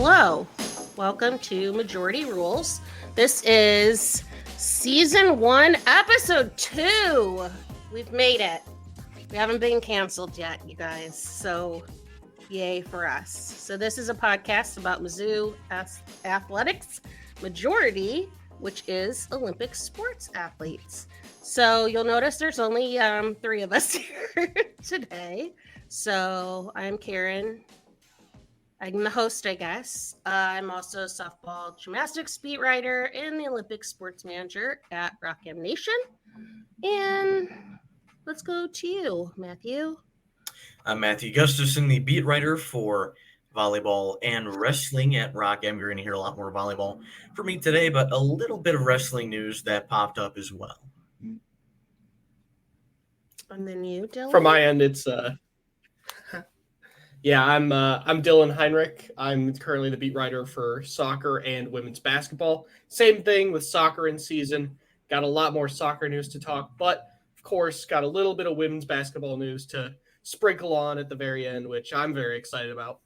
Hello, welcome to Majority Rules. This is Season 1, Episode 2. We've made it. We haven't been canceled yet, you guys, so yay for us. So this is a podcast about Mizzou athletics, majority, which is Olympic sports athletes. So you'll notice there's only 3 of us here today. So I'm Karen. I'm the host, I guess. I'm also a softball gymnastics beat writer and the Olympic sports manager at Rock M Nation. And let's go to you, Matthew. I'm Matthew Gustafson, the beat writer for volleyball and wrestling at Rock M. You're going to hear a lot more volleyball from me today, but a little bit of wrestling news that popped up as well. And then you, Dillon? From my end, it's I'm Dillon Heinrich. I'm currently the beat writer for soccer and women's basketball. Same thing with soccer in season. Got a lot more soccer news to talk, but of course, got a little bit of women's basketball news to sprinkle on at the very end, which I'm very excited about.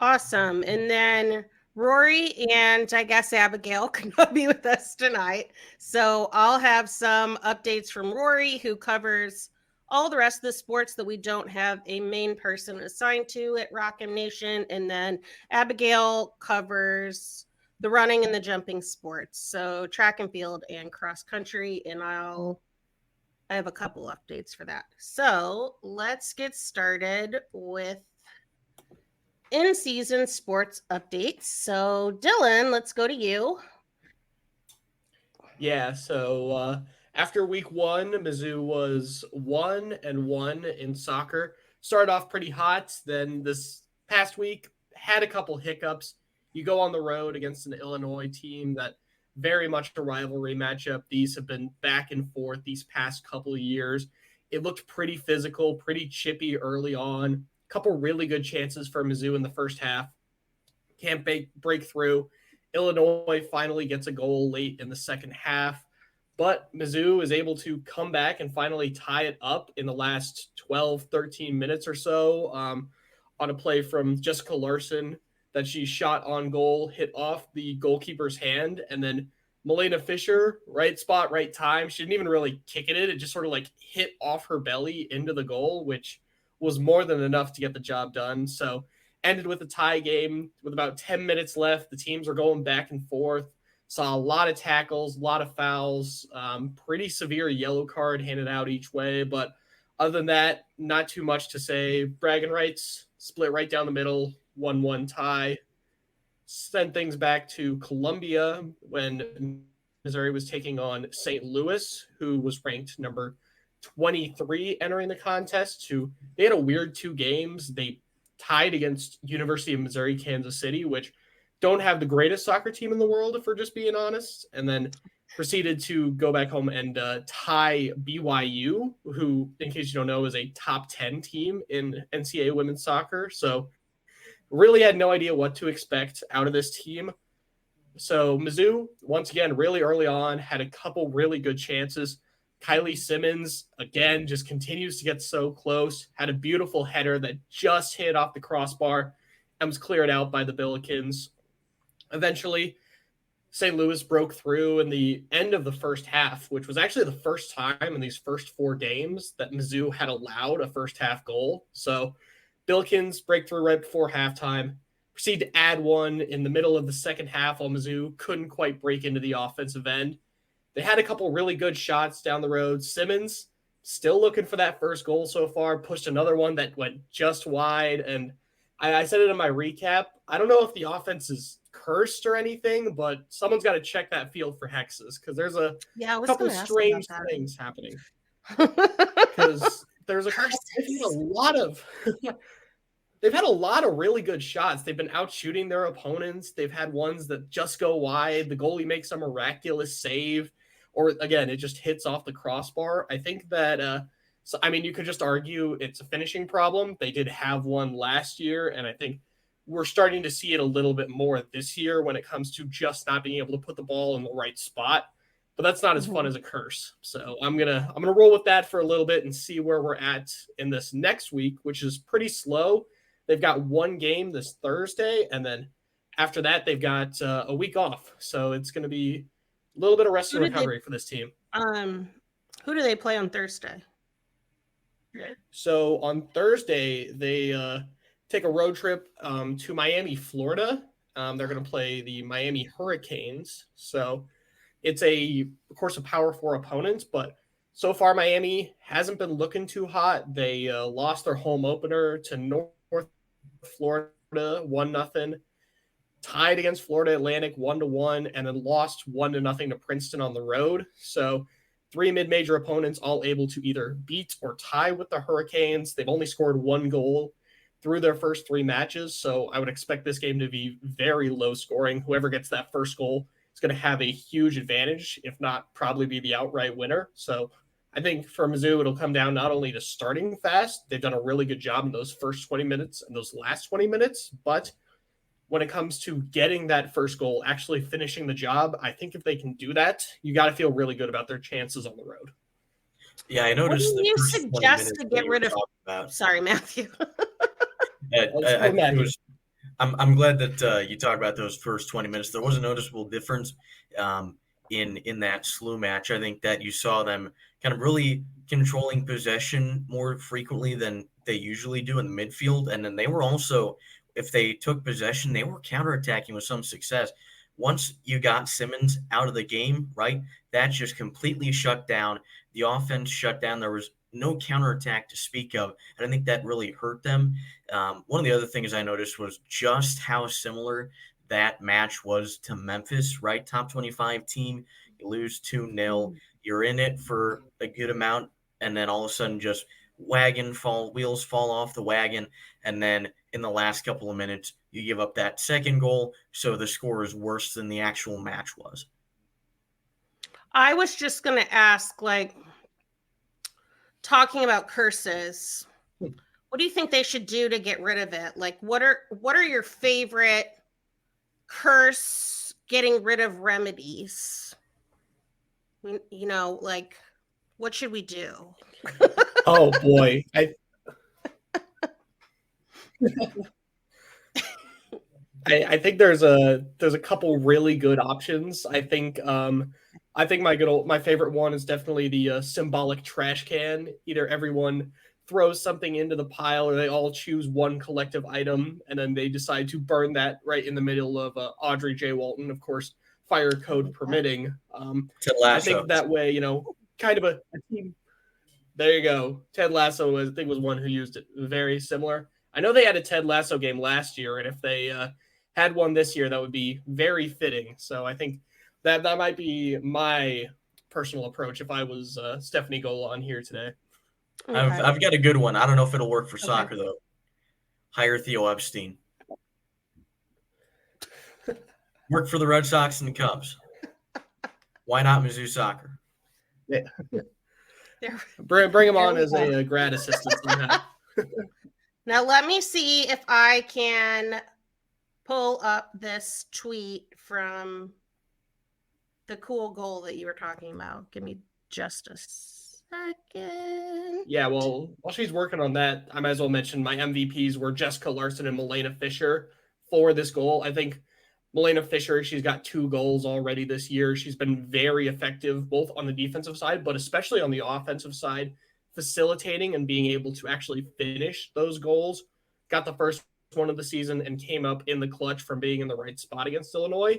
Awesome. And then Rory and I guess Abigail cannot be with us tonight. So I'll have some updates from Rory, who covers all the rest of the sports that we don't have a main person assigned to at Rock M Nation. And then Abigail covers the running and the jumping sports. So track and field and cross country. And I have a couple updates for that. So let's get started with in-season sports updates. So Dillon, let's go to you. Yeah, so after week 1, Mizzou was 1-1 in soccer. Started off pretty hot. Then this past week had a couple hiccups. You go on the road against an Illinois team that very much a rivalry matchup. These have been back and forth these past couple of years. It looked pretty physical, pretty chippy early on. A couple really good chances for Mizzou in the first half. Can't break through. Illinois finally gets a goal late in the second half. But Mizzou is able to come back and finally tie it up in the last 12, 13 minutes or so on a play from Jessica Larson that she shot on goal, hit off the goalkeeper's hand, and then Melena Fisher, right spot, right time. She didn't even really kick at it. It just sort of like hit off her belly into the goal, which was more than enough to get the job done. So ended with a tie game with about 10 minutes left. The teams are going back and forth. Saw a lot of tackles, a lot of fouls, pretty severe yellow card handed out each way. But other than that, not too much to say. Bragging rights split right down the middle, 1-1 tie. Sent things back to Columbia when Missouri was taking on St. Louis, who was ranked number 23 entering the contest. They had a weird 2 games. They tied against University of Missouri, Kansas City, which don't have the greatest soccer team in the world, if we're just being honest, and then proceeded to go back home and tie BYU, who, in case you don't know, is a top 10 team in NCAA women's soccer. So really had no idea what to expect out of this team. So Mizzou, once again, really early on, had a couple really good chances. Kylie Simmons, again, just continues to get so close. Had a beautiful header that just hit off the crossbar and was cleared out by the Billikens. Eventually, St. Louis broke through in the end of the first half, which was actually the first time in these first 4 games that Mizzou had allowed a first half goal. So Billikens break through right before halftime, proceed to add one in the middle of the second half while Mizzou couldn't quite break into the offensive end. They had a couple really good shots down the road. Simmons still looking for that first goal so far, pushed another one that went just wide. And I said it in my recap. I don't know if the offense is cursed or anything, but someone's got to check that field for hexes because there's a couple strange things happening. Because there's they've had a lot of really good shots. They've been out shooting their opponents. They've had ones that just go wide. The goalie makes a miraculous save, or again, it just hits off the crossbar. I think that you could just argue it's a finishing problem. They did have one last year, and I think we're starting to see it a little bit more this year when it comes to just not being able to put the ball in the right spot. But that's not as fun as a curse. So I'm gonna roll with that for a little bit and see where we're at in this next week, which is pretty slow. They've got one game this Thursday, and then after that, they've got a week off. So it's going to be a little bit of rest and recovery for this team. Who do they play on Thursday? So on Thursday, they take a road trip to Miami, Florida. They're going to play the Miami Hurricanes. So it's of course, a Power 4 opponent, but so far Miami hasn't been looking too hot. They lost their home opener to North Florida 1-0, tied against Florida Atlantic 1-1, and then lost 1-0 to Princeton on the road. So 3 mid-major opponents all able to either beat or tie with the Hurricanes. They've only scored 1 goal through their first 3 matches, so I would expect this game to be very low scoring. Whoever gets that first goal is going to have a huge advantage, if not probably be the outright winner. So I think for Mizzou, it'll come down not only to starting fast, they've done a really good job in those first 20 minutes and those last 20 minutes, but when it comes to getting that first goal, actually finishing the job, I think if they can do that, you got to feel really good about their chances on the road. Yeah, I noticed. What do you suggest to get rid of? Sorry, Matthew. I'm glad that you talked about those first 20 minutes. There was a noticeable difference in that SLU match. I think that you saw them kind of really controlling possession more frequently than they usually do in the midfield. And then they were also, if they took possession, they were counterattacking with some success. Once you got Simmons out of the game, right, that just completely shut down. The offense shut down. There was no counterattack to speak of. And I think that really hurt them. One of the other things I noticed was just how similar that match was to Memphis, right? Top 25 team, you lose 2-0. You're in it for a good amount, and then all of a sudden just wheels fall off the wagon, and then in the last couple of minutes, you give up that second goal, so the score is worse than the actual match was. I was just going to ask, talking about curses, what do you think they should do to get rid of it? What are your favorite curse getting rid of remedies? What should we do? Oh boy. I think there's a couple really good options. I think my favorite one is definitely the symbolic trash can. Either everyone throws something into the pile, or they all choose one collective item, and then they decide to burn that right in the middle of Audrey J. Walton, of course, fire code permitting. I think that way, kind of a team. There you go. Ted Lasso, I think, was one who used it. Very similar. I know they had a Ted Lasso game last year, and if they had one this year, that would be very fitting. So I think that might be my personal approach if I was Stephanie Golan here today. Okay. I've got a good one. I don't know if it'll work for soccer, though. Hire Theo Epstein. Work for the Red Sox and the Cubs. Why not Mizzou Soccer? Yeah. Bring him on as a grad assistant somehow. Now let me see if I can pull up this tweet from the cool goal that you were talking about. Give me just a second. Yeah, well, while she's working on that, I might as well mention my MVPs were Jessica Larson and Milena Fisher for this goal. I think Milena Fisher, she's got 2 goals already this year. She's been very effective, both on the defensive side, but especially on the offensive side, facilitating and being able to actually finish those goals. Got the first one of the season and came up in the clutch from being in the right spot against Illinois.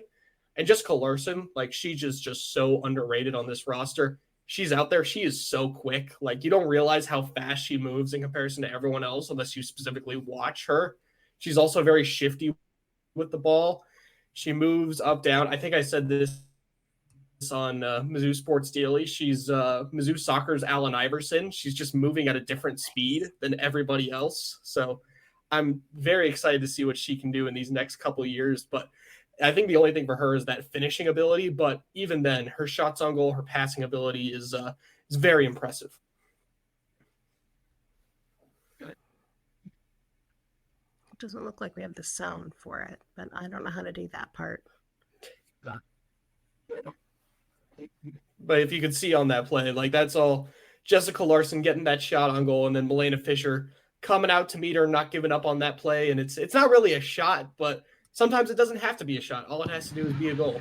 And Jessica Larson, she's just so underrated on this roster. She's out there. She is so quick. You don't realize how fast she moves in comparison to everyone else unless you specifically watch her. She's also very shifty with the ball. She moves up, down. I think I said this on Mizzou Sports Daily. She's Mizzou Soccer's Allen Iverson. She's just moving at a different speed than everybody else. So I'm very excited to see what she can do in these next couple of years. But I think the only thing for her is that finishing ability. But even then, her shots on goal, her passing ability is very impressive. It doesn't look like we have the sound for it, but I don't know how to do that part. But if you could see on that play, that's all Jessica Larson getting that shot on goal, and then Milena Fisher coming out to meet her, not giving up on that play. And it's not really a shot, but sometimes it doesn't have to be a shot. All it has to do is be a goal.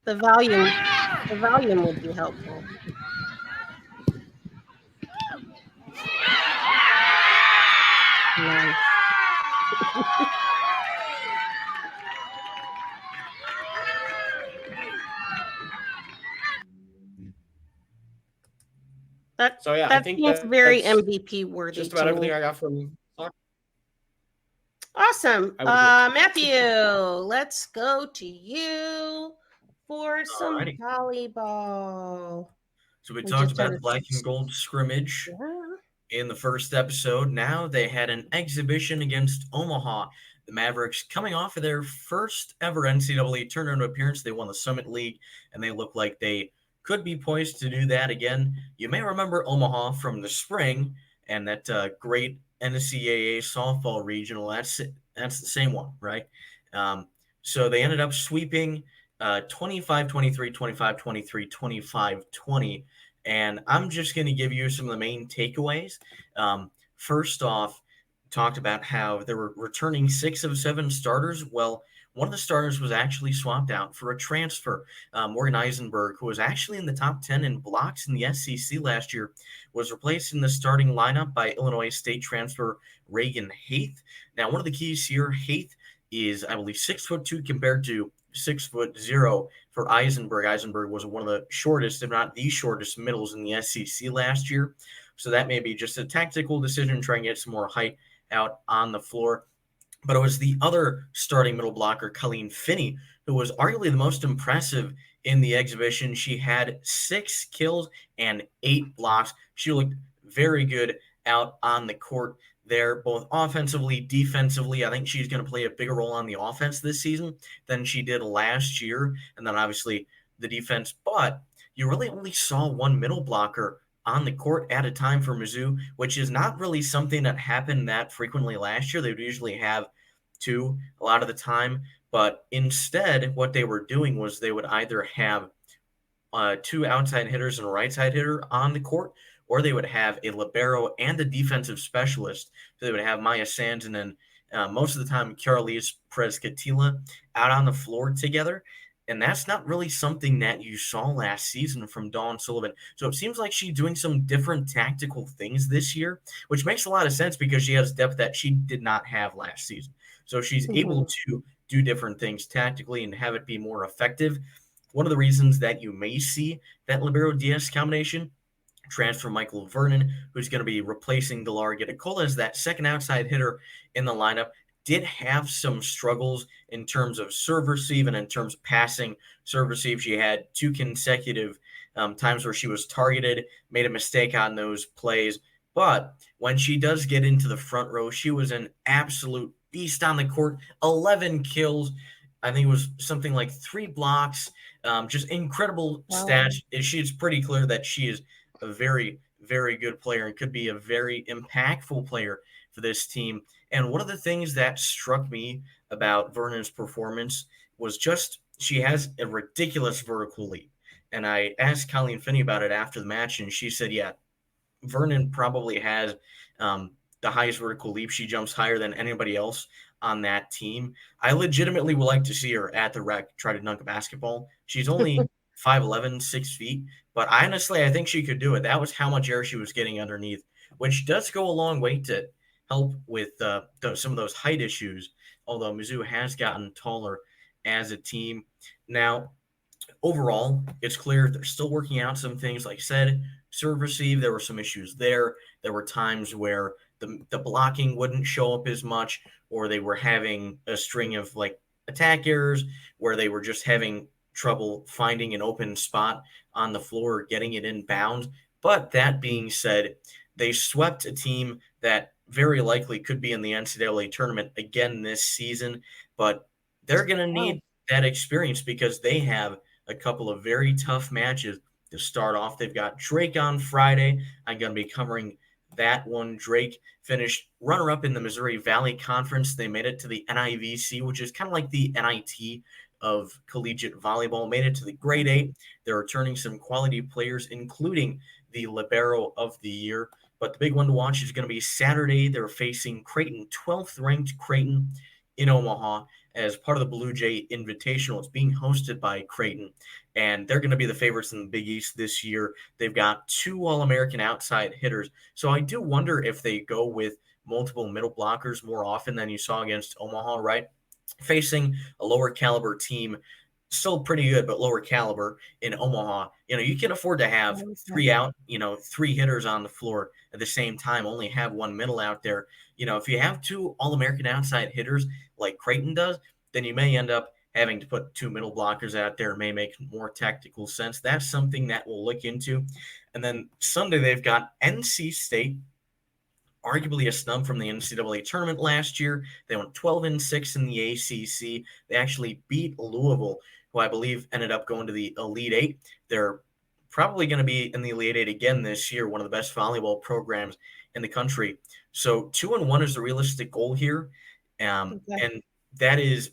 The volume would be helpful. Nice. That I think seems very MVP worthy. Just about everything I got from soccer. Awesome. Matthew, let's go to you for some volleyball. So we talked about the black and gold scrimmage in the first episode. Now they had an exhibition against Omaha. The Mavericks, coming off of their first ever NCAA tournament appearance, they won the Summit League, and they look like they could be poised to do that again. You may remember Omaha from the spring and that great NCAA softball regional. That's the same one, right? So they ended up sweeping 25-23, 25-23, 25-20. And I'm just going to give you some of the main takeaways. First off, talked about how there were returning 6 of 7 starters. Well, one of the starters was actually swapped out for a transfer. Morgan Eisenberg, who was actually in the top 10 in blocks in the SEC last year, was replaced in the starting lineup by Illinois State transfer Reagan Haith. Now, one of the keys here, Haith is, I believe, 6'2" compared to 6'0" for Eisenberg. Eisenberg was one of the shortest, if not the shortest, middles in the SEC last year. So that may be just a tactical decision, trying to get some more height out on the floor. But it was the other starting middle blocker, Colleen Finney, who was arguably the most impressive in the exhibition. She had 6 kills and 8 blocks. She looked very good out on the court there, both offensively, defensively. I think she's going to play a bigger role on the offense this season than she did last year. And then obviously the defense. But you really only saw one middle blocker on the court at a time for Mizzou, which is not really something that happened that frequently last year. They would usually have 2 a lot of the time. But instead, what they were doing was they would either have 2 outside hitters and a right side hitter on the court, or they would have a libero and a defensive specialist. So they would have Maya Sands and then most of the time Carolise Perez-Catila out on the floor together. And that's not really something that you saw last season from Dawn Sullivan. So it seems like she's doing some different tactical things this year, which makes a lot of sense because she has depth that she did not have last season. So she's able to do different things tactically and have it be more effective. One of the reasons that you may see that libero-Diaz combination, transfer Michael Vernon, who's going to be replacing Delar Getacola as that second outside hitter in the lineup, did have some struggles in terms of serve receive and in terms of passing serve receive. She had 2 consecutive times where she was targeted, made a mistake on those plays. But when she does get into the front row, she was an absolute beast on the court. 11 kills. I think it was something like 3 blocks. Just incredible stats. She's pretty clear that she is a very, very good player and could be a very impactful player for this team. And one of the things that struck me about Vernon's performance was just she has a ridiculous vertical leap. And I asked Colleen Finney about it after the match, and she said, yeah, Vernon probably has the highest vertical leap. She jumps higher than anybody else on that team. I legitimately would like to see her at the rec try to dunk a basketball. She's only 5'11", 6 feet, but honestly, I think she could do it. That was how much air she was getting underneath, which does go a long way to help with some of those height issues, although Mizzou has gotten taller as a team. Now, overall, it's clear they're still working out some things. Like I said, serve receive, there were some issues there. There were times where the blocking wouldn't show up as much, or they were having a string of like attack errors where they were just having trouble finding an open spot on the floor or getting it inbound. But that being said, they swept a team that very likely could be in the NCAA tournament again this season, but they're going to need that experience because they have a couple of very tough matches to start off. They've got Drake on Friday. I'm going to be covering that one. Drake finished runner-up in the Missouri Valley Conference. They made it to the NIVC, which is kind of like the NIT of collegiate volleyball, made it to the grade 8. They're returning some quality players, including the libero of the year, But the big one to watch is going to be Saturday. They're facing Creighton, 12th ranked Creighton in Omaha as part of the Blue Jay Invitational. It's being hosted by Creighton, and they're going to be the favorites in the Big East this year. They've got 2 All-American outside hitters. So I do wonder if they go with multiple middle blockers more often than you saw against Omaha, right? Facing a lower caliber team, still pretty good, but lower caliber in Omaha. You can afford to have 3 hitters on the floor at the same time, only have 1 middle out there. If you have 2 All-American outside hitters like Creighton does, then you may end up having to put 2 middle blockers out there. It may make more tactical sense. That's something that we'll look into. And then Sunday, they've got NC State, arguably a snub from the NCAA tournament last year. They went 12-6 in the ACC. They actually beat Louisville, who I believe ended up going to the Elite Eight. They're probably going to be in the Elite Eight again this year, one of the best volleyball programs in the country. So 2-1 is the realistic goal here. And that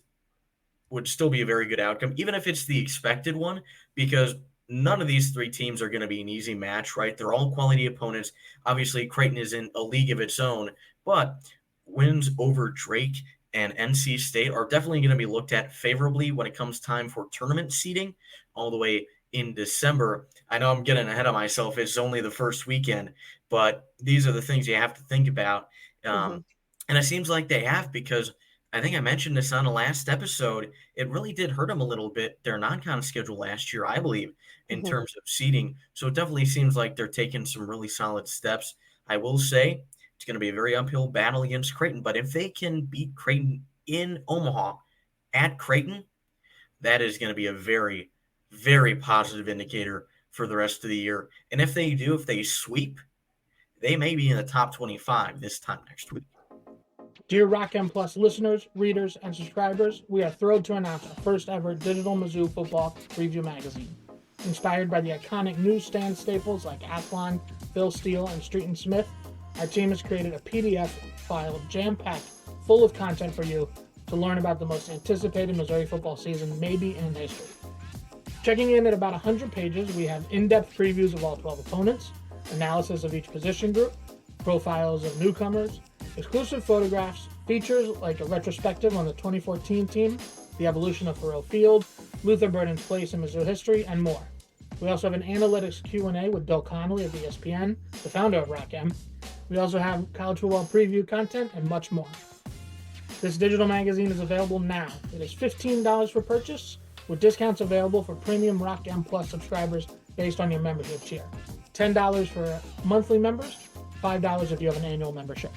would still be a very good outcome, even if it's the expected one, because none of these 3 teams are going to be an easy match, right? They're all quality opponents. Obviously, Creighton is in a league of its own, but wins over Drake and NC State are definitely going to be looked at favorably when it comes time for tournament seeding all the way in December. I know I'm getting ahead of myself. It's only the first weekend, but these are the things you have to think about. And it seems like they have, because I think I mentioned this on the last episode. It really did hurt them a little bit, their non-con schedule last year, I believe, in terms of seeding. So it definitely seems like they're taking some really solid steps. I will say it's going to be a very uphill battle against Creighton, but if they can beat Creighton in Omaha at Creighton, that is going to be a very, very positive indicator for the rest of the year. And if they sweep, they may be in the top 25 this time next week. Dear Rock M Plus listeners, readers, and subscribers, we are thrilled to announce our first ever digital Mizzou football review magazine. Inspired by the iconic newsstand staples like Athlon, Phil Steele, and Street and Smith, our team has created a PDF file jam-packed full of content for you to learn about the most anticipated Missouri football season maybe in history. Checking in at about 100 pages, we have in-depth previews of all 12 opponents, analysis of each position group, profiles of newcomers, exclusive photographs, features like a retrospective on the 2014 team, the evolution of Faurot Field, Luther Burden's place in Mizzou history, and more. We also have an analytics Q&A with Bill Connolly of ESPN, the founder of Rock M. We also have college football preview content and much more. This digital magazine is available now. It is $15 for purchase, with discounts available for premium Rock M Plus subscribers based on your membership tier. $10 for monthly members, $5 if you have an annual membership.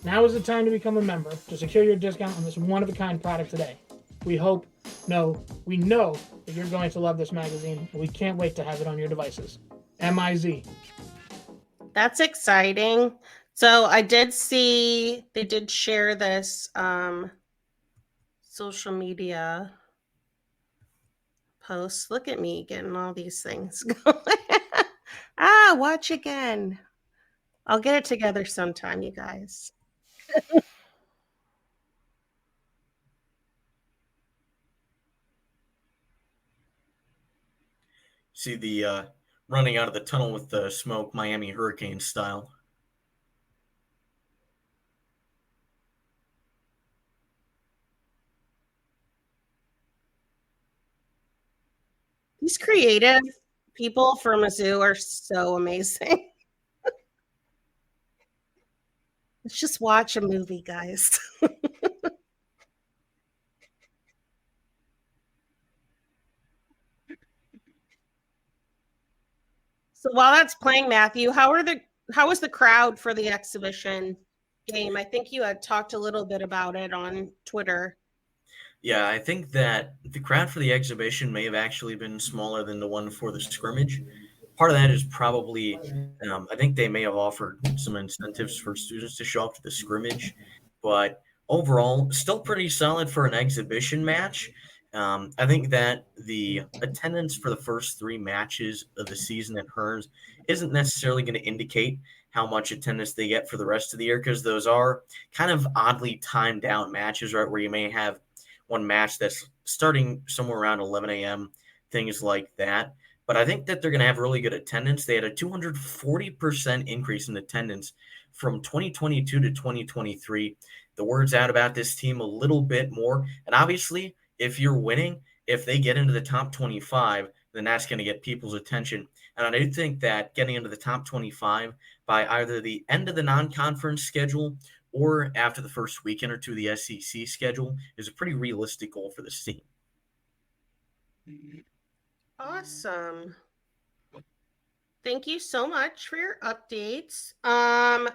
Now is the time to become a member to secure your discount on this one-of-a-kind product today. We know that you're going to love this magazine, and we can't wait to have it on your devices. MIZ. That's exciting. So I did see they did share this social media post. Look at me getting all these things going. Watch again. I'll get it together sometime, you guys. See the running out of the tunnel with the smoke, Miami Hurricane style. These creative people from Mizzou are so amazing. Let's just watch a movie, guys. So while that's playing, Matthew, how was the crowd for the exhibition game? I think you had talked a little bit about it on Twitter. Yeah, I think that the crowd for the exhibition may have actually been smaller than the one for the scrimmage. Part of that is probably, I think they may have offered some incentives for students to show up to the scrimmage, but overall, still pretty solid for an exhibition match. I think that the attendance for the first 3 matches of the season at Hearns isn't necessarily going to indicate how much attendance they get for the rest of the year, because those are kind of oddly timed out matches, right, where you may have one match that's starting somewhere around 11 a.m., things like that. But but I think that they're going to have really good attendance. They had a 240% increase in attendance from 2022 to 2023. The word's out about this team a little bit more. And obviously, if you're winning, if they get into the top 25, then that's going to get people's attention. And I do think that getting into the top 25 by either the end of the non-conference schedule or after the first weekend or two of the SEC schedule is a pretty realistic goal for this team. Awesome. Thank you so much for your updates.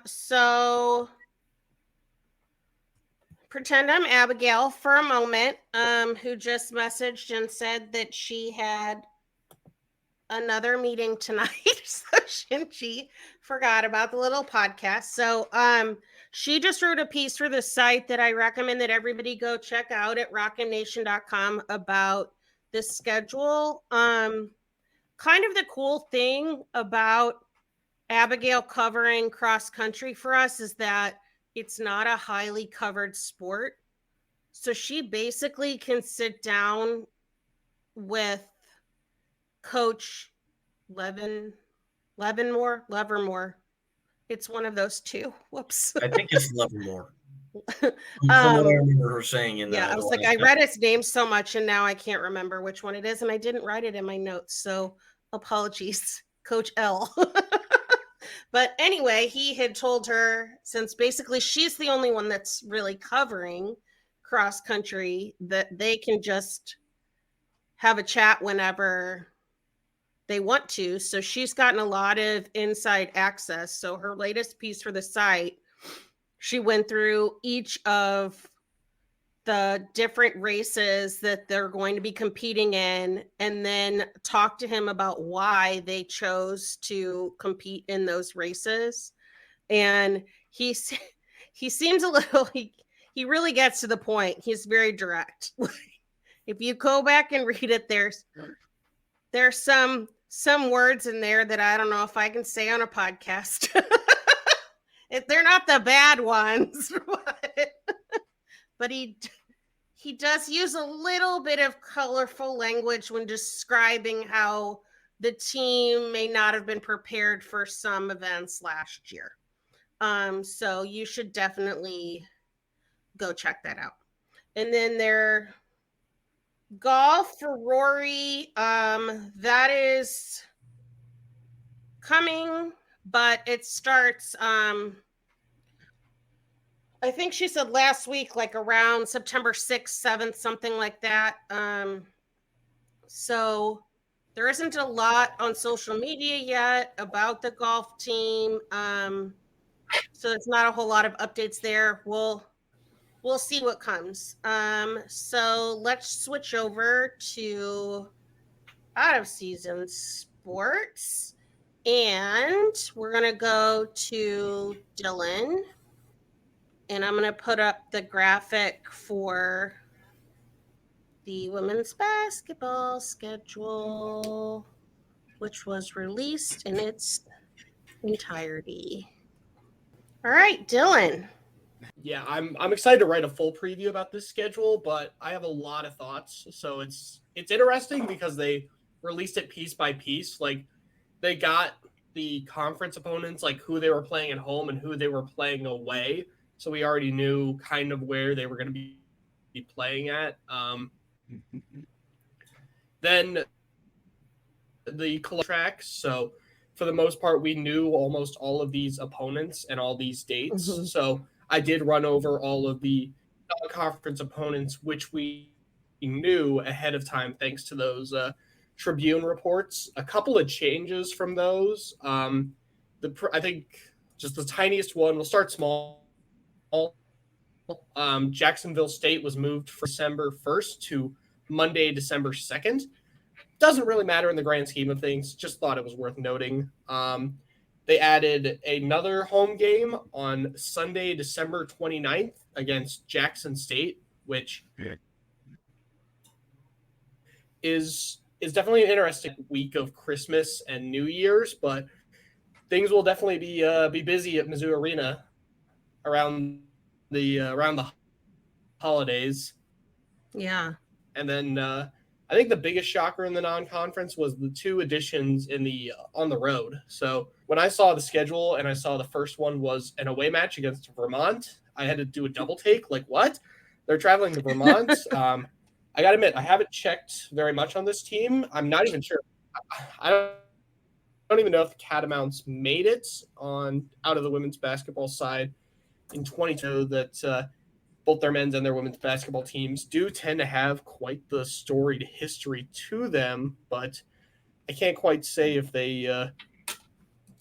So pretend I'm Abigail for a moment, who just messaged and said that she had another meeting tonight. So she forgot about the little podcast. So she just wrote a piece for the site that I recommend that everybody go check out at rockmnation.com about the schedule. Kind of the cool thing about Abigail covering cross country for us is that it's not a highly covered sport. So she basically can sit down with Coach Levermore. It's one of those two. Whoops. I think it's Levermore. From what I remember her saying in I was like, I read his name so much and now I can't remember which one it is, and I didn't write it in my notes. So apologies, Coach L. But anyway, he had told her, since basically she's the only one that's really covering cross country, that they can just have a chat whenever they want to. So she's gotten a lot of inside access. So her latest piece for the site, she went through each of the different races that they're going to be competing in and then talked to him about why they chose to compete in those races. And he seems a little, he really gets to the point. He's very direct. If you go back and read it, there's some words in there that I don't know if I can say on a podcast. They're not the bad ones, but he does use a little bit of colorful language when describing how the team may not have been prepared for some events last year. So you should definitely go check that out. And then their golf for Rory, that is coming, but it starts, I think she said last week, like around September 6th, 7th, something like that. So there isn't a lot on social media yet about the golf team. So it's not a whole lot of updates there. We'll see what comes. So let's switch over to out of season sports. And we're going to go to Dillon. And I'm going to put up the graphic for the women's basketball schedule, which was released in its entirety. All right, Dillon. Yeah, I'm excited to write a full preview about this schedule, but I have a lot of thoughts. So it's interesting because they released it piece by piece. Like they got the conference opponents, like who they were playing at home and who they were playing away. So we already knew kind of where they were going to be playing at. Then the tracks. So for the most part, we knew almost all of these opponents and all these dates. Mm-hmm. So I did run over all of the non-conference opponents, which we knew ahead of time thanks to those Tribune reports. A couple of changes from those. I think just the tiniest one. We'll start small. Jacksonville State was moved from December 1st to Monday, December 2nd. Doesn't really matter in the grand scheme of things. Just thought it was worth noting. They added another home game on Sunday, December 29th against Jackson State, which is definitely an interesting week of Christmas and New Year's, but things will definitely be busy at Mizzou Arena around the holidays. Yeah. And then I think the biggest shocker in the non-conference was the 2 additions in the on the road. So when I saw the schedule and I saw the first one was an away match against Vermont, I had to do a double take. Like, what? They're traveling to Vermont. I got to admit, I haven't checked very much on this team. I'm not even sure. I don't even know if the Catamounts made it on out of the women's basketball side in 22. That both their men's and their women's basketball teams do tend to have quite the storied history to them, but I can't quite say if they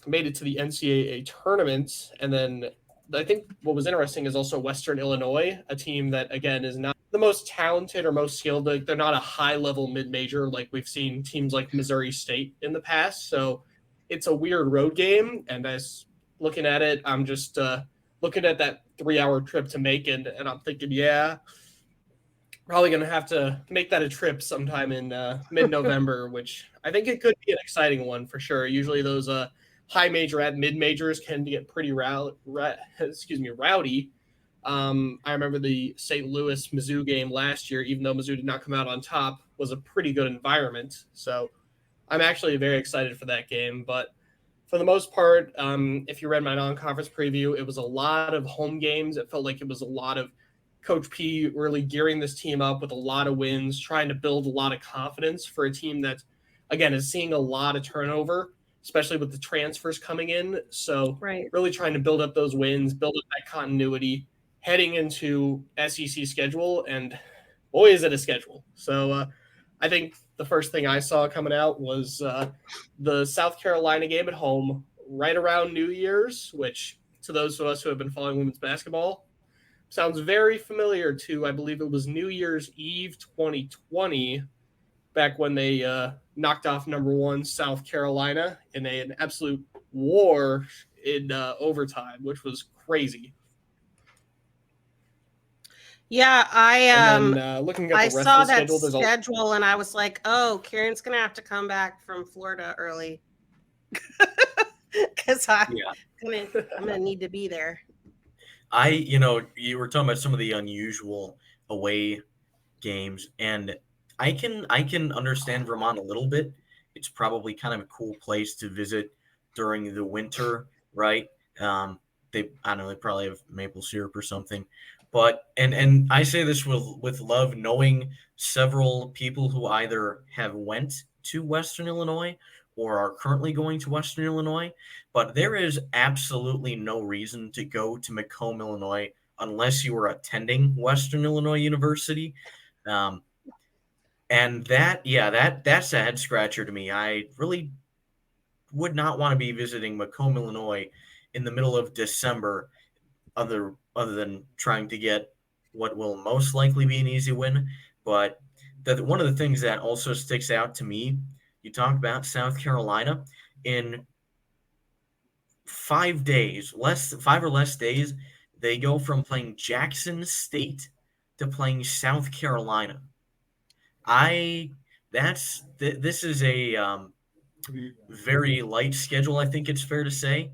made it to the NCAA tournament. And then I think what was interesting is also Western Illinois, a team that, again, is not the most talented or most skilled. Like, they're not a high-level mid-major like we've seen teams like Missouri State in the past. So it's a weird road game, and as looking at it, I'm just looking at that 3-hour trip to Macon, and I'm thinking, yeah, probably going to have to make that a trip sometime in mid-November, which I think it could be an exciting one for sure. Usually those high major at mid majors can get pretty rowdy. I remember the St. Louis Mizzou game last year, even though Mizzou did not come out on top, was a pretty good environment. So I'm actually very excited for that game. But for the most part, if you read my non-conference preview, it was a lot of home games. It felt like it was a lot of Coach P really gearing this team up with a lot of wins, trying to build a lot of confidence for a team that, again, is seeing a lot of turnover, especially with the transfers coming in. So really trying to build up those wins, build up that continuity heading into SEC schedule. And boy, is it a schedule. So I think the first thing I saw coming out was the South Carolina game at home right around New Year's, which to those of us who have been following women's basketball sounds very familiar to, I believe it was New Year's Eve 2020, back when they knocked off number 1 South Carolina in an absolute war in overtime, which was crazy. Yeah, looking at I the rest saw of the that schedule, schedule and I was like, oh, Kieran's gonna have to come back from Florida early because I'm gonna need to be there. You were talking about some of the unusual away games, and I can understand Vermont a little bit. It's probably kind of a cool place to visit during the winter, right? They probably have maple syrup or something. But and I say this with love, knowing several people who either have went to Western Illinois or are currently going to Western Illinois. But there is absolutely no reason to go to Macomb, Illinois, unless you were attending Western Illinois University. And that's a head scratcher to me. I really would not want to be visiting Macomb, Illinois in the middle of December, other than trying to get what will most likely be an easy win. But one of the things that also sticks out to me, you talked about South Carolina, in 5 days, 5 or less days, they go from playing Jackson State to playing South Carolina. This is a very light schedule, I think it's fair to say.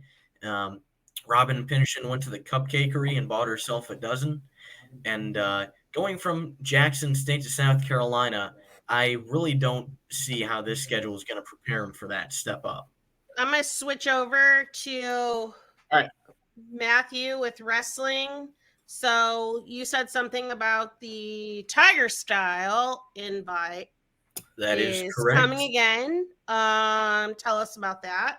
Robin Pinishin went to the Cupcakery and bought herself a dozen. And going from Jackson State to South Carolina, I really don't see how this schedule is going to prepare him for that step up. I'm going to switch over to all right, Matthew with wrestling. So you said something about the Tiger Style invite. That is correct. Coming again. Tell us about that.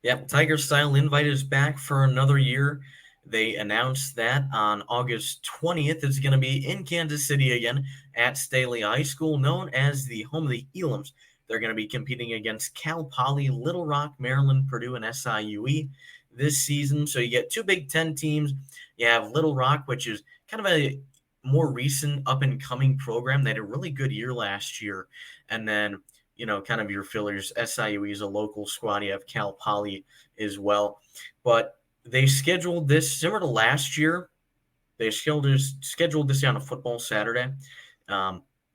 Yep, Tiger Style invite is back for another year. They announced that on August 20th. It's going to be in Kansas City again at Staley High School, known as the home of the Elams. They're going to be competing against Cal Poly, Little Rock, Maryland, Purdue, and SIUE this season. So you get 2 Big Ten teams. You have Little Rock, which is kind of a more recent up-and-coming program. They had a really good year last year. And then, kind of your fillers, SIUE is a local squad. You have Cal Poly as well. But they scheduled this similar to last year. They scheduled this on a football Saturday.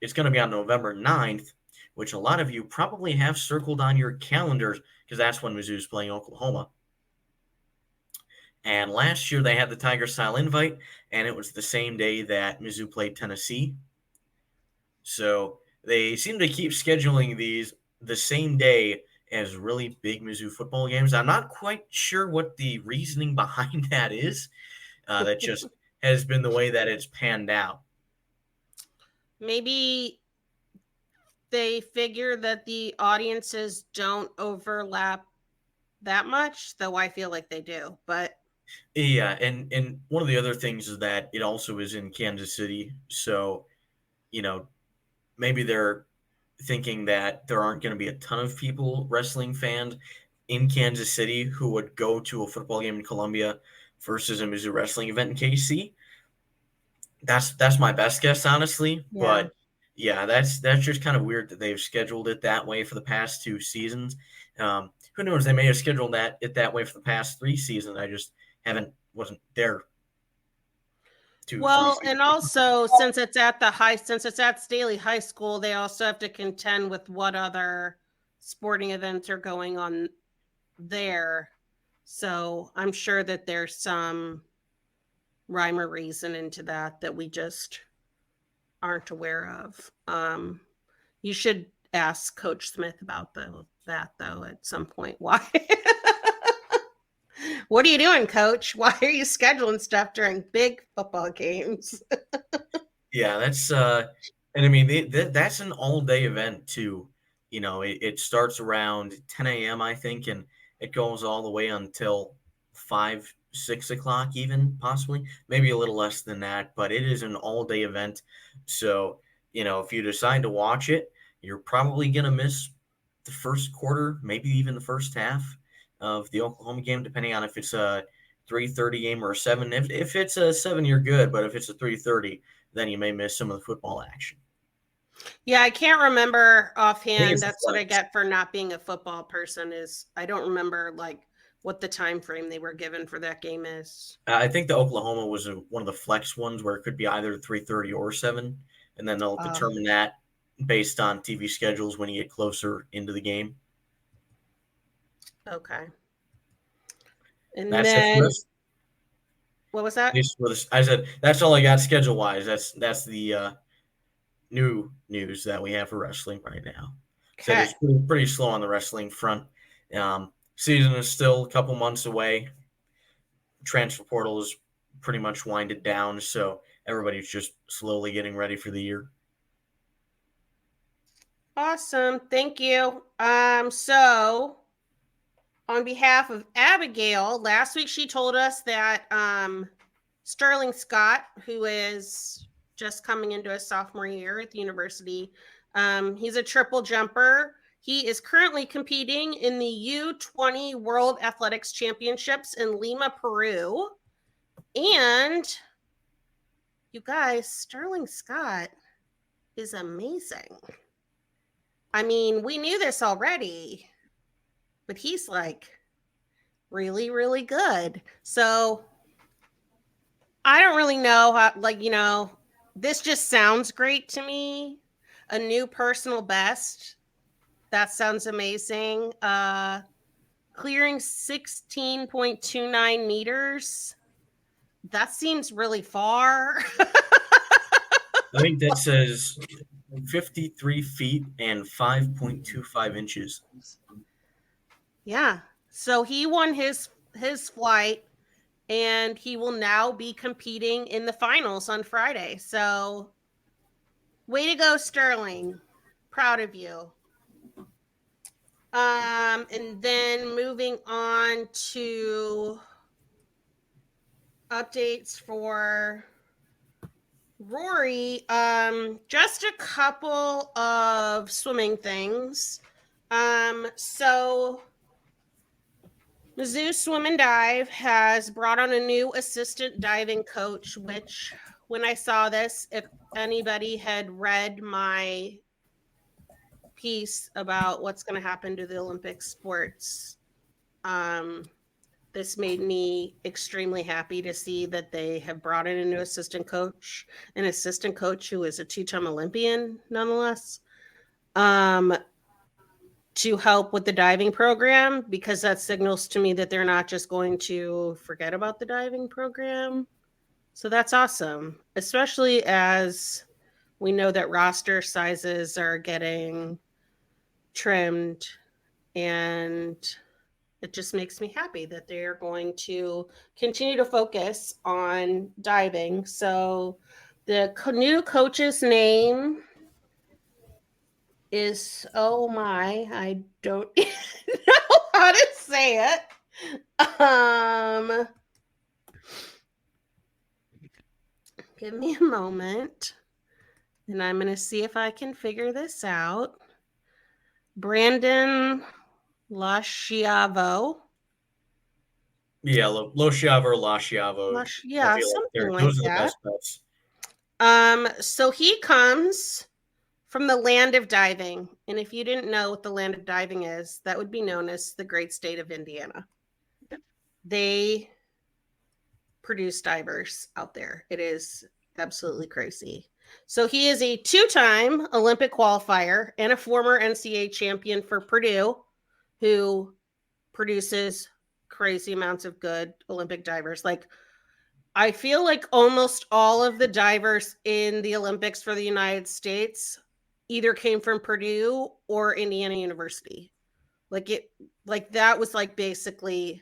It's going to be on November 9th, which a lot of you probably have circled on your calendars because that's when Mizzou's playing Oklahoma. And last year they had the Tiger Style invite, and it was the same day that Mizzou played Tennessee. So they seem to keep scheduling these the same day as really big Mizzou football games. I'm not quite sure what the reasoning behind that is. That just has been the way that it's panned out. Maybe they figure that the audiences don't overlap that much, though I feel like they do. But Yeah, and one of the other things is that it also is in Kansas City, so maybe they're thinking that there aren't going to be a ton of people, wrestling fans in Kansas City, who would go to a football game in Columbia versus a Mizzou wrestling event in KC. That's my best guess, honestly. Yeah. But yeah, that's just kind of weird that they've scheduled it that way for the past 2 seasons. Who knows? They may have scheduled it that way for the past 3 seasons. I just wasn't there. Well, and also since it's at Staley High School, they also have to contend with what other sporting events are going on there. So I'm sure that there's some rhyme or reason into that we just aren't aware of. You should ask Coach Smith about that though at some point. Why? What are you doing, Coach? Why are you scheduling stuff during big football games? Yeah, that's and I mean that's an all-day event too. It starts around 10 a.m. I think, and it goes all the way until 5, 6 o'clock, even possibly, maybe a little less than that. But it is an all-day event, so if you decide to watch it, you're probably gonna miss the first quarter, maybe even the first half of the Oklahoma game, depending on if it's a 3:30 game or a 7. If it's a 7, you're good, but if it's a 3:30, then you may miss some of the football action. Yeah, I can't remember offhand. That's what I get for not being a football person. Is I don't remember what the time frame they were given for that game is. I think the Oklahoma was one of the flex ones where it could be either 3:30 or 7, and then they'll determine that based on TV schedules when you get closer into the game. Okay. And that's then what was that? I said that's all I got schedule wise. That's the new news that we have for wrestling right now. Okay. So it's pretty slow on the wrestling front. Season is still a couple months away. Transfer portal is pretty much winded down, so everybody's just slowly getting ready for the year. Awesome. Thank you. So on behalf of Abigail, last week she told us that Sterling Scott, who is just coming into his sophomore year at the university, he's a triple jumper. He is currently competing in the U20 World Athletics Championships in Lima, Peru. And you guys, Sterling Scott is amazing. I mean, we knew this already, but he's really, really good. So I don't really know how, this just sounds great to me. A new personal best. That sounds amazing. Clearing 16.29 meters. That seems really far. I think that says 53 feet and 5.25 inches. Yeah. So he won his flight, and he will now be competing in the finals on Friday. So way to go, Sterling. Proud of you. And then moving on to updates for Rory, just a couple of swimming things. So Mizzou Swim and Dive has brought on a new assistant diving coach, which when I saw this, if anybody had read my piece about what's going to happen to the Olympic sports, this made me extremely happy to see that they have brought in a new assistant coach who is a 2-time Olympian, nonetheless, to help with the diving program, because that signals to me that they're not just going to forget about the diving program. So that's awesome, especially as we know that roster sizes are getting trimmed, and it just makes me happy that they're going to continue to focus on diving. So the new coach's name is, oh my, I don't know how to say it. Give me a moment, and I'm going to see if I can figure this out. Brandon Lasciavo. Yeah, Losciavo or Lasciavo. Yeah, I feel something like those are the that. best bets. So he comes from the land of diving. And if you didn't know what the land of diving is, that would be known as the great state of Indiana. They produce divers out there. It is absolutely crazy. So he is a 2-time Olympic qualifier and a former NCAA champion for Purdue, who produces crazy amounts of good Olympic divers. Like, I feel like almost all of the divers in the Olympics for the United States either came from Purdue or Indiana University. Like that was like basically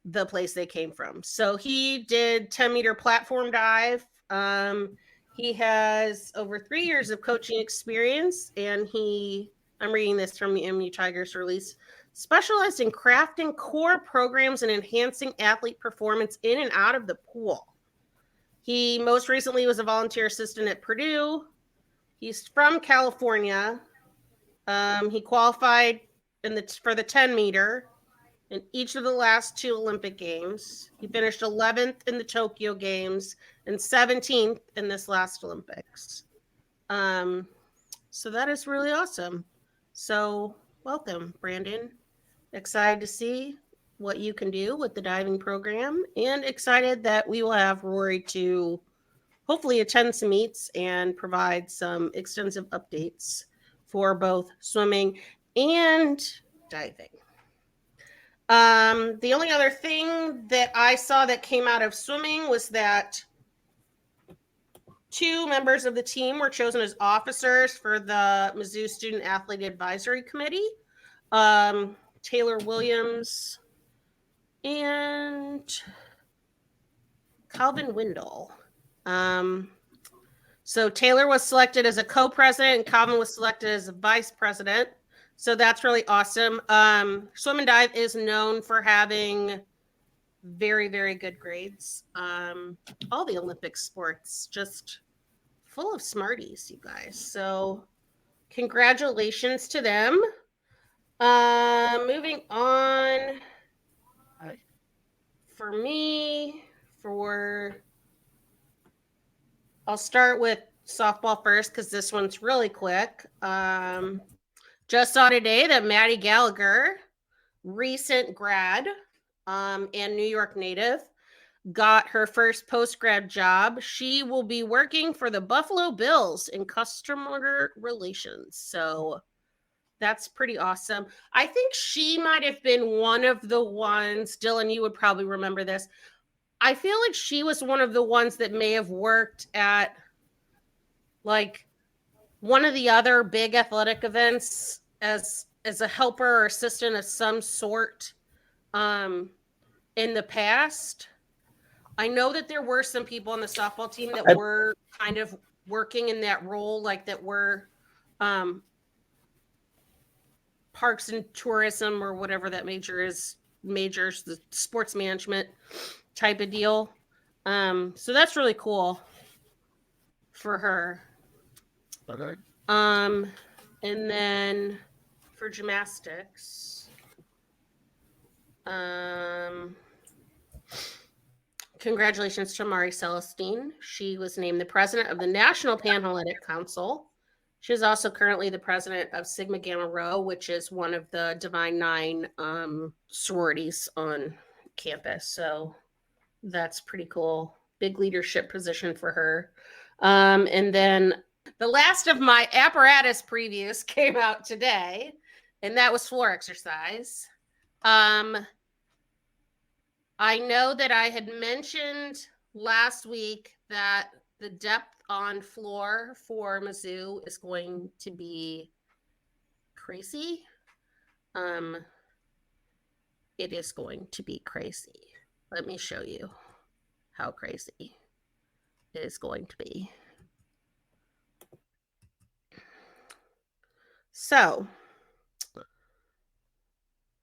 the place they came from. So he did 10-meter platform dive. He has over 3 years of coaching experience, and I'm reading this from the MU Tigers release, specialized in crafting core programs and enhancing athlete performance in and out of the pool. He most recently was a volunteer assistant at Purdue. He's from California. He qualified for the 10-meter in each of the last 2 Olympic Games. He finished 11th in the Tokyo Games and 17th in this last Olympics. So that is really awesome. So welcome, Brandon. Excited to see what you can do with the diving program, and excited that we will have Rory to hopefully attend some meets and provide some extensive updates for both swimming and diving. The only other thing that I saw that came out of swimming was that 2 members of the team were chosen as officers for the Mizzou Student Athlete Advisory Committee. Taylor Williams and Calvin Windle. So Taylor was selected as a co-president and Calvin was selected as a vice president. So that's really awesome. Swim and dive is known for having very, very good grades. All the Olympic sports, just full of smarties, you guys. So congratulations to them. Moving on. For me, I'll start with softball first because this one's really quick. Just saw today that Maddie Gallagher, recent grad and New York native, got her first post-grad job. She will be working for the Buffalo Bills in customer relations. So that's pretty awesome. I think she might have been one of the ones, Dillon, you would probably remember this. I feel like she was one of the ones that may have worked at like one of the other big athletic events as a helper or assistant of some sort in the past. I know that there were some people on the softball team that were kind of working in that role, like that were parks and tourism or whatever that majors, the sports management type of deal. So that's really cool for her. Okay. And then for gymnastics, congratulations to Mari Celestine. She was named the president of the National Panhellenic Council. She is also currently the president of Sigma Gamma Rho, which is one of the Divine Nine sororities on campus. So that's pretty cool. Big leadership position for her. And then the last of my apparatus previews came out today, and that was floor exercise. I know that I had mentioned last week that the depth on floor for Mizzou is going to be crazy. It is going to be crazy. Let me show you how crazy it is going to be. So,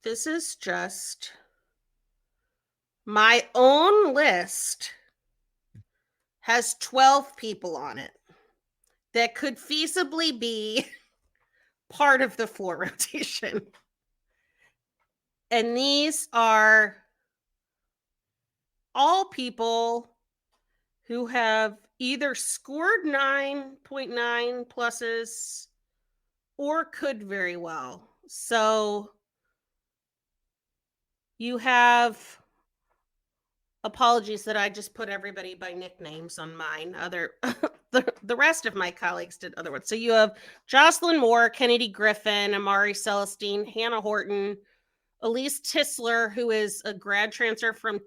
this is just my own list. Has 12 people on it that could feasibly be part of the floor rotation. And these are all people who have either scored 9.9 pluses or could very well. So you have, apologies that I just put everybody by nicknames on mine. The rest of my colleagues did other ones. So you have Jocelyn Moore, Kennedy Griffin, Amari Celestine, Hannah Horton, Elise Tisler, who is a grad transfer from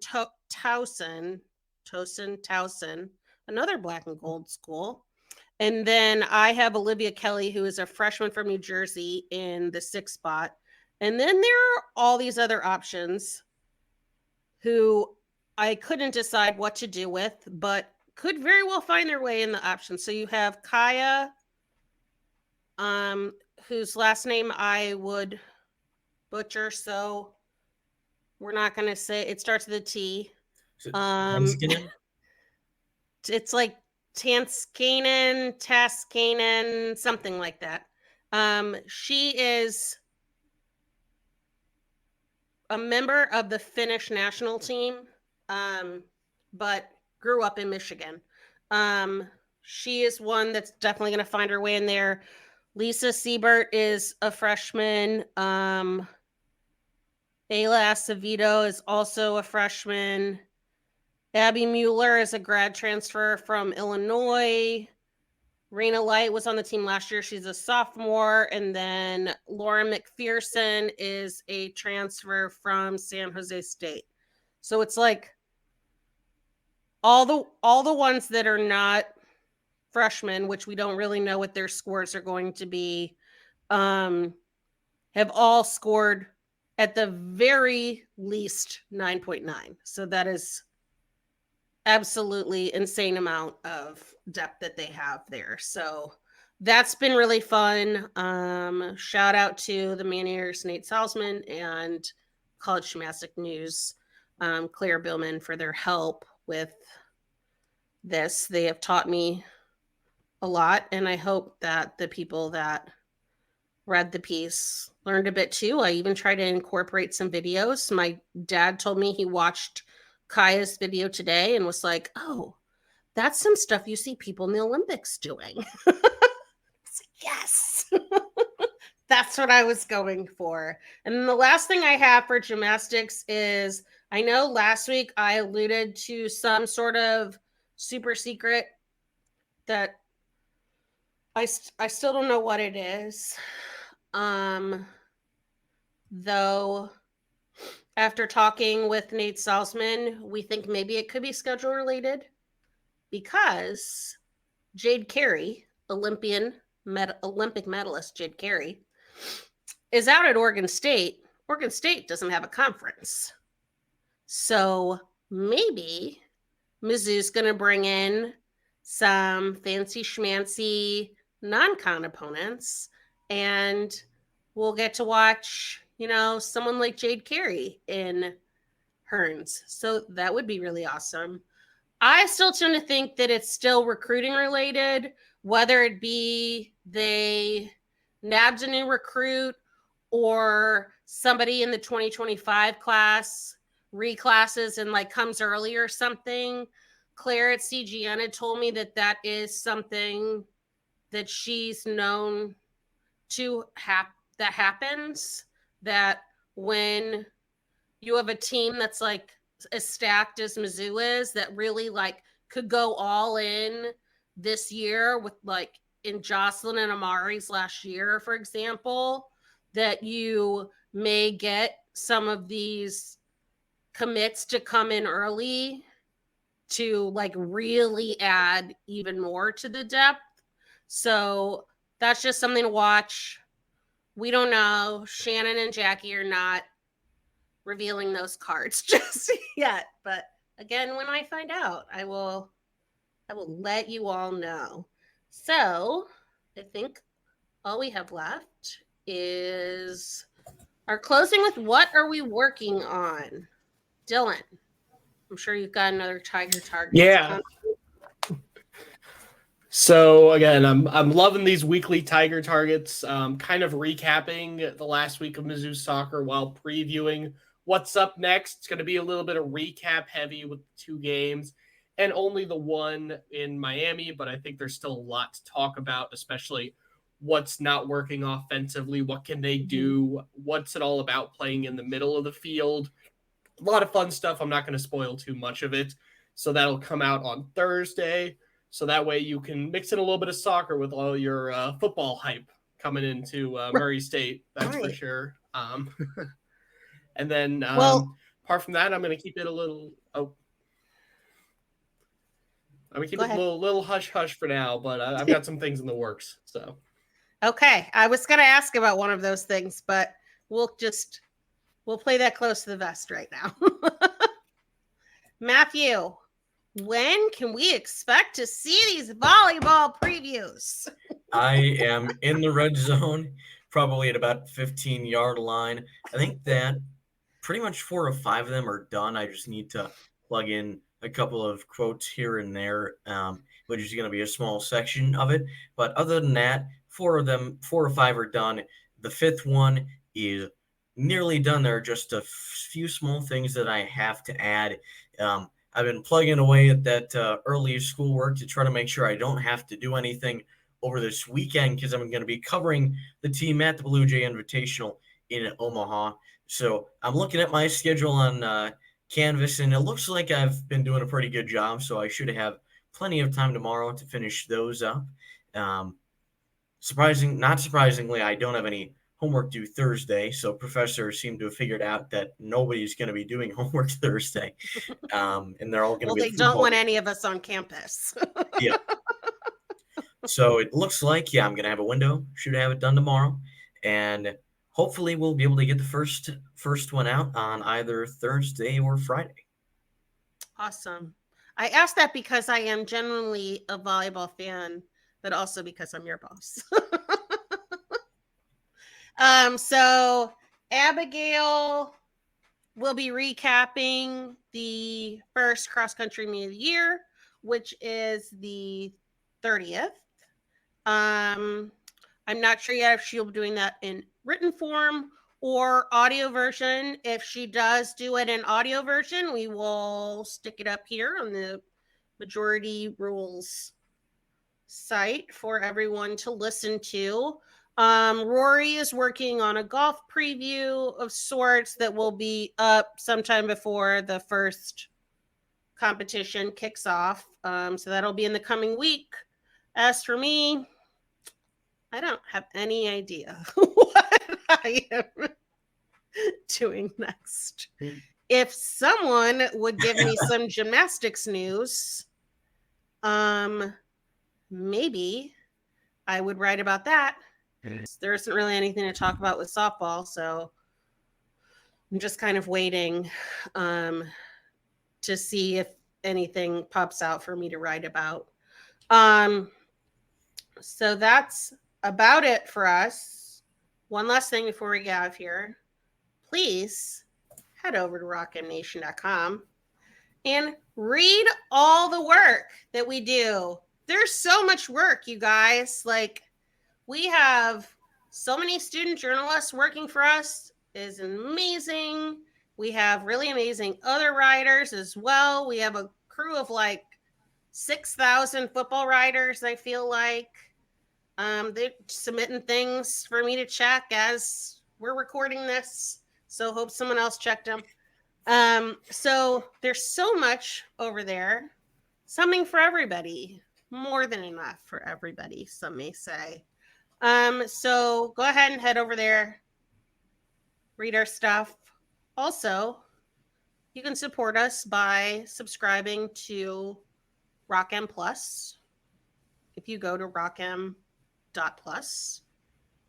Towson, another black and gold school. And then I have Olivia Kelly, who is a freshman from New Jersey in the 6th spot. And then there are all these other options who I couldn't decide what to do with, but could very well find their way in the options. So you have Kaya, whose last name I would butcher, so we're not going to say it. Starts with a T. It's like Taskanen, something like that. She is a member of the Finnish national team, but grew up in Michigan. She is one that's definitely going to find her way in there. Lisa Siebert is a freshman. Ayla Acevedo is also a freshman. Abby Mueller is a grad transfer from Illinois. Raina Light was on the team last year. She's a sophomore. And then Lauren McPherson is a transfer from San Jose State. So it's like all the ones that are not freshmen, which we don't really know what their scores are going to be, have all scored at the very least 9.9. So that is absolutely insane amount of depth that they have there. So that's been really fun. Shout out to the Maneaters, Nate Salzman, and College Gymnastic News, Claire Billman, for their help with this. They have taught me a lot, and I hope that the people that read the piece learned a bit too. I even tried to incorporate some videos. My dad told me he watched Kaya's video today and was like, oh, that's some stuff you see people in the Olympics doing. Yes. That's what I was going for. And then the last thing I have for gymnastics is, I know last week I alluded to some sort of super secret that I still don't know what it is. Though after talking with Nate Salzman, we think maybe it could be schedule related, because Jade Carey, Olympic medalist Jade Carey, is out at Oregon State. Oregon State doesn't have a conference. So maybe Mizzou's going to bring in some fancy schmancy non-con opponents, and we'll get to watch, someone like Jade Carey in Hearns. So that would be really awesome. I still tend to think that it's still recruiting related, whether it be they nabbed a new recruit or somebody in the 2025 class reclasses and comes early or something. Claire at CGN had told me that is something that she's known to that happens, that when you have a team that's as stacked as Mizzou is, that really could go all in this year with in Jocelyn and Amari's last year, for example, that you may get some of these commits to come in early to like really add even more to the depth. So that's just something to watch. We don't know. Shannon and Jackie are not revealing those cards just yet. But again, when I find out, I will let you all know. So I think all we have left is our closing with what are we working on? Dillon, I'm sure you've got another Tiger target. Yeah. So again, I'm loving these weekly Tiger targets. Kind of recapping the last week of Mizzou Soccer while previewing what's up next. It's going to be a little bit of recap heavy with 2 games and only the one in Miami, but I think there's still a lot to talk about, especially what's not working offensively. What can they do? What's it all about playing in the middle of the field? A lot of fun stuff. I'm not going to spoil too much of it. So that'll come out on Thursday. So that way you can mix in a little bit of soccer with all your football hype coming into Murray State. That's for sure. And then apart from that, I'm going to keep it a little. I'm going to keep it a little hush hush for now. But I've got some things in the works. So. Okay, I was going to ask about one of those things, but we'll play that close to the vest right now. Matthew, when can we expect to see these volleyball previews? I am in the red zone, probably at about 15-yard line. I think that pretty much 4 or 5 of them are done. I just need to plug in a couple of quotes here and there, which is going to be a small section of it. But other than that, 4 or 5 are done. The 5th one is nearly done. There are just a few small things that I have to add. I've been plugging away at that early schoolwork to try to make sure I don't have to do anything over this weekend because I'm going to be covering the team at the Blue Jay Invitational in Omaha. So I'm looking at my schedule on Canvas, and it looks like I've been doing a pretty good job, so I should have plenty of time tomorrow to finish those up. Not surprisingly, I don't have any homework due Thursday, so professors seem to have figured out that nobody's going to be doing homework Thursday, and they're all going to be. Well, they don't want any of us on campus. Yeah. So it looks like, I'm going to have a window. Should have it done tomorrow, and hopefully we'll be able to get the first one out on either Thursday or Friday. Awesome. I asked that because I am genuinely a volleyball fan, but also because I'm your boss. So Abigail will be recapping the first cross-country meet of the year, which is the 30th. I'm not sure yet if she'll be doing that in written form or audio version. If she does do it in audio version, we will stick it up here on the Majority Rules site for everyone to listen to. Rory is working on a golf preview of sorts that will be up sometime before the first competition kicks off. So that'll be in the coming week. As for me, I don't have any idea what I am doing next. If someone would give me some gymnastics news, maybe I would write about that. There isn't really anything to talk about with softball, so I'm just kind of waiting to see if anything pops out for me to write about. So that's about it for us. One last thing before we get out of here. Please head over to rockmnation.com and read all the work that we do. There's so much work, you guys. Like, we have so many student journalists working for us. It is amazing. We have really amazing other writers as well. We have a crew of like 6,000 football writers, I feel like. They're submitting things for me to check as we're recording this. So hope someone else checked them. So there's so much over there. Something for everybody. More than enough for everybody, some may say. So go ahead and head over there. Read our stuff. Also, You can support us by subscribing to RockM Plus. If you go to rockm.plus,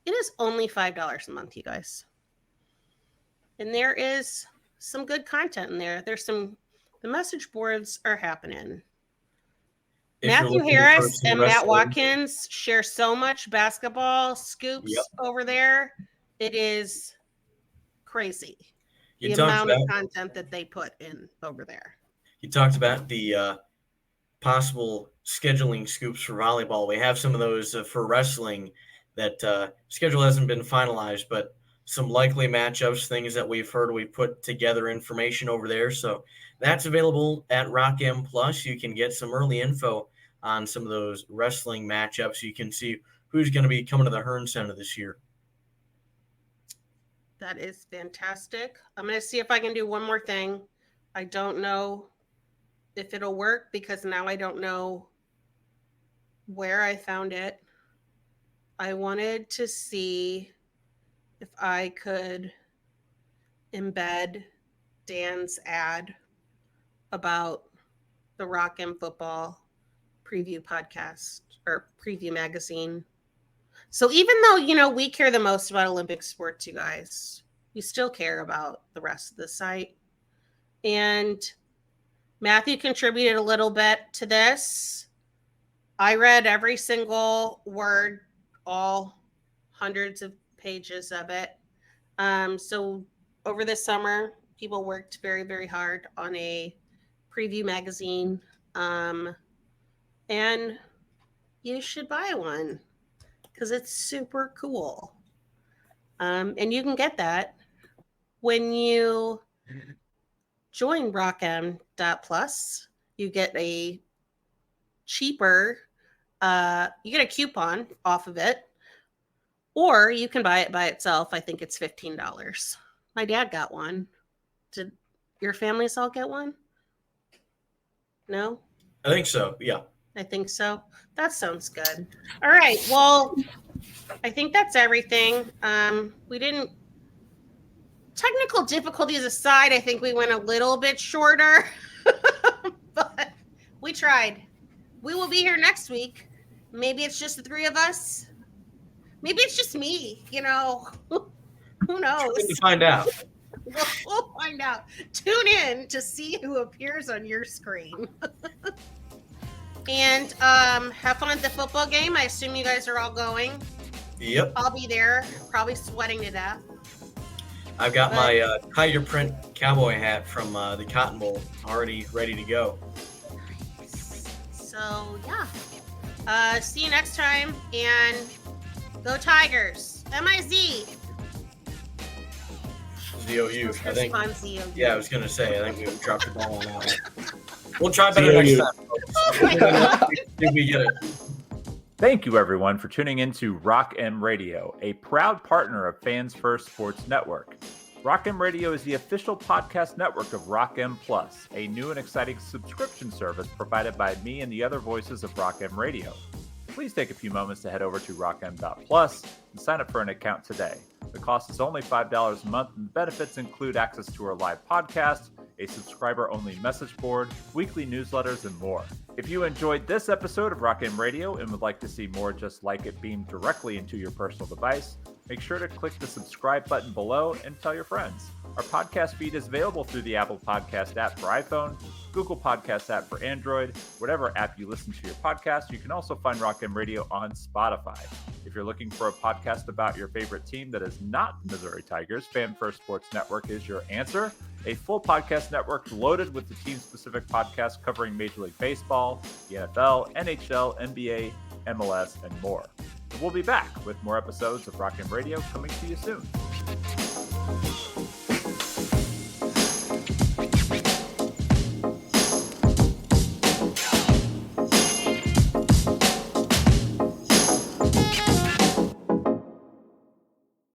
it is only $5 a month, you guys. And there is some good content in there. The message boards are happening. Matthew Harris and Matt Watkins share so much basketball scoops over there. It is crazy. The amount of content that they put in over there. You talked about the possible scheduling scoops for volleyball. We have some of those for wrestling. That schedule hasn't been finalized, but some likely matchups, things that we've heard, we put together information over there. So that's available at RockM Plus. You can get some early info on some of those wrestling matchups. You can see who's going to be coming to the Hearn Center this year. That is fantastic. I'm going to see if I can do one more thing. I don't know if it'll work because now I don't know where I found it. I wanted to see if I could embed Dan's ad about the RockM football preview podcast or preview magazine. So even though, we care the most about Olympic sports, you guys, you still care about the rest of the site. And Matthew contributed a little bit to this. I read every single word, all hundreds of pages of it. So over the summer, people worked very, very hard on a preview magazine. And you should buy one because it's super cool. And you can get that when you join rockm.plus. You get a cheaper, you get a coupon off of it, or you can buy it by itself. I think it's $15. My dad got one. Did your families all get one? No? I think so, yeah. I think so. That sounds good. All right. Well, I think that's everything. Technical difficulties aside, I think we went a little bit shorter, but we tried. We will be here next week. Maybe it's just the three of us. Maybe it's just me, who knows? We'll find out. We'll find out. Tune in to see who appears on your screen. And have fun at the football game. I assume you guys are all going. Yep. I'll be there, probably sweating to death. I've got my tiger print cowboy hat from the Cotton Bowl already ready to go. Nice. So, yeah. See you next time, and go Tigers. M-I-Z. Z-O-U, I think. Z-O-U. Yeah, I was going to say, I think we dropped the ball on that one. We'll try better next time. Oh my God. Did we get it? Thank you, everyone, for tuning in to RockM Radio, a proud partner of Fans First Sports Network. RockM Radio is the official podcast network of RockM Plus, a new and exciting subscription service provided by me and the other voices of RockM Radio. Please take a few moments to head over to rockm.plus and sign up for an account today. The cost is only $5 a month, and the benefits include access to our live podcast, a subscriber-only message board, weekly newsletters, and more. If you enjoyed this episode of RockM Radio and would like to see more just like it beamed directly into your personal device, make sure to click the subscribe button below and tell your friends. Our podcast feed is available through the Apple Podcast app for iPhone, Google Podcast app for Android, whatever app you listen to your podcast. You can also find RockM Radio on Spotify. If you're looking for a podcast about your favorite team that is not the Missouri Tigers, Fan First Sports Network is your answer. A full podcast network loaded with the team-specific podcasts covering Major League Baseball, the NFL, NHL, NBA, MLS, and more. We'll be back with more episodes of RockM Radio coming to you soon.